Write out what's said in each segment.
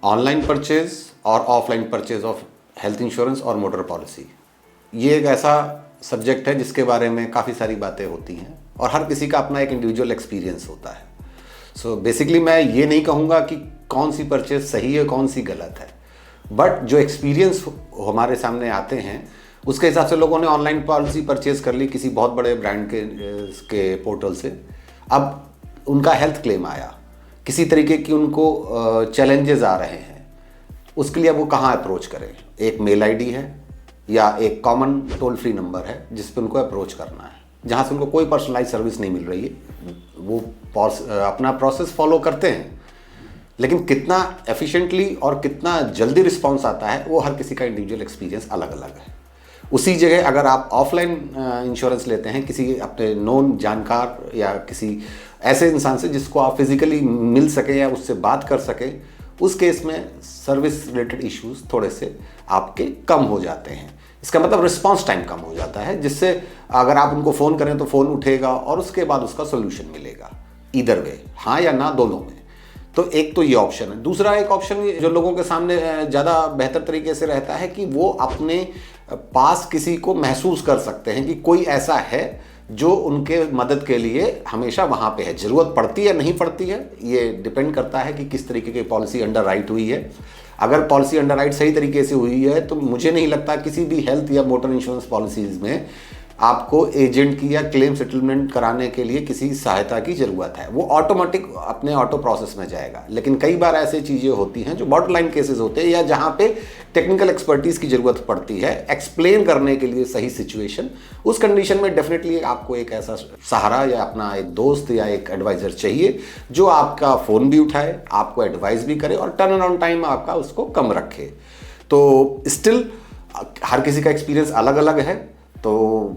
Online purchase और offline purchase of health insurance और motor policy, ये एक ऐसा सब्जेक्ट है जिसके बारे में काफ़ी सारी बातें होती हैं और हर किसी का अपना एक इंडिविजुअल एक्सपीरियंस होता है। सो बेसिकली मैं ये नहीं कहूँगा कि कौन सी परचेज सही है कौन सी गलत है, बट जो एक्सपीरियंस हमारे सामने आते हैं उसके हिसाब से लोगों ने ऑनलाइन पॉलिसी परचेज कर ली किसी बहुत बड़े ब्रांड के पोर्टल से। अब उनका हेल्थ क्लेम आया, किसी तरीके की उनको चैलेंजेस आ रहे हैं, उसके लिए अब वो कहाँ अप्रोच करें? एक मेल आईडी है या एक कॉमन टोल फ्री नंबर है जिस पे उनको अप्रोच करना है, जहाँ से उनको कोई पर्सनलाइज सर्विस नहीं मिल रही है। वो अपना प्रोसेस फॉलो करते हैं, लेकिन कितना एफिशिएंटली और कितना जल्दी रिस्पॉन्स आता है वो हर किसी का इंडिविजुअल एक्सपीरियंस अलग अलग है। उसी जगह अगर आप ऑफलाइन इंश्योरेंस लेते हैं किसी अपने नोन जानकार या किसी ऐसे इंसान से जिसको आप फिजिकली मिल सकें या उससे बात कर सकें, उस केस में सर्विस रिलेटेड इश्यूज थोड़े से आपके कम हो जाते हैं। इसका मतलब रिस्पांस टाइम कम हो जाता है, जिससे अगर आप उनको फ़ोन करें तो फ़ोन उठेगा और उसके बाद उसका सोल्यूशन मिलेगा, ईदर वे, हाँ या ना दोनों में। तो एक तो ये ऑप्शन है। दूसरा एक ऑप्शन जो लोगों के सामने ज़्यादा बेहतर तरीके से रहता है कि वो अपने पास किसी को महसूस कर सकते हैं कि कोई ऐसा है जो उनके मदद के लिए हमेशा वहाँ पे है। ज़रूरत पड़ती है नहीं पड़ती है ये डिपेंड करता है कि किस तरीके की पॉलिसी अंडर राइट हुई है। अगर पॉलिसी अंडर राइट सही तरीके से हुई है तो मुझे नहीं लगता किसी भी हेल्थ या मोटर इंश्योरेंस पॉलिसीज़ में आपको एजेंट की या क्लेम सेटलमेंट कराने के लिए किसी सहायता की ज़रूरत है। वो ऑटोमेटिक अपने ऑटो प्रोसेस में जाएगा। लेकिन कई बार ऐसी चीज़ें होती हैं जो बॉटम लाइन केसेस होते हैं या जहाँ पे टेक्निकल एक्सपर्टीज़ की ज़रूरत पड़ती है एक्सप्लेन करने के लिए सही सिचुएशन। उस कंडीशन में डेफिनेटली आपको एक ऐसा सहारा या अपना एक दोस्त या एक एडवाइज़र चाहिए जो आपका फ़ोन भी उठाए, आपको एडवाइस भी करे और टर्न अराउंड टाइम आपका उसको कम रखे। तो स्टिल हर किसी का एक्सपीरियंस अलग अलग है। तो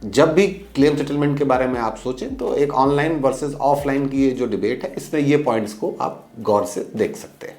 जब भी क्लेम सेटलमेंट के बारे में आप सोचें तो एक ऑनलाइन वर्सेस ऑफलाइन की ये जो डिबेट है इसमें ये पॉइंट्स को आप गौर से देख सकते हैं।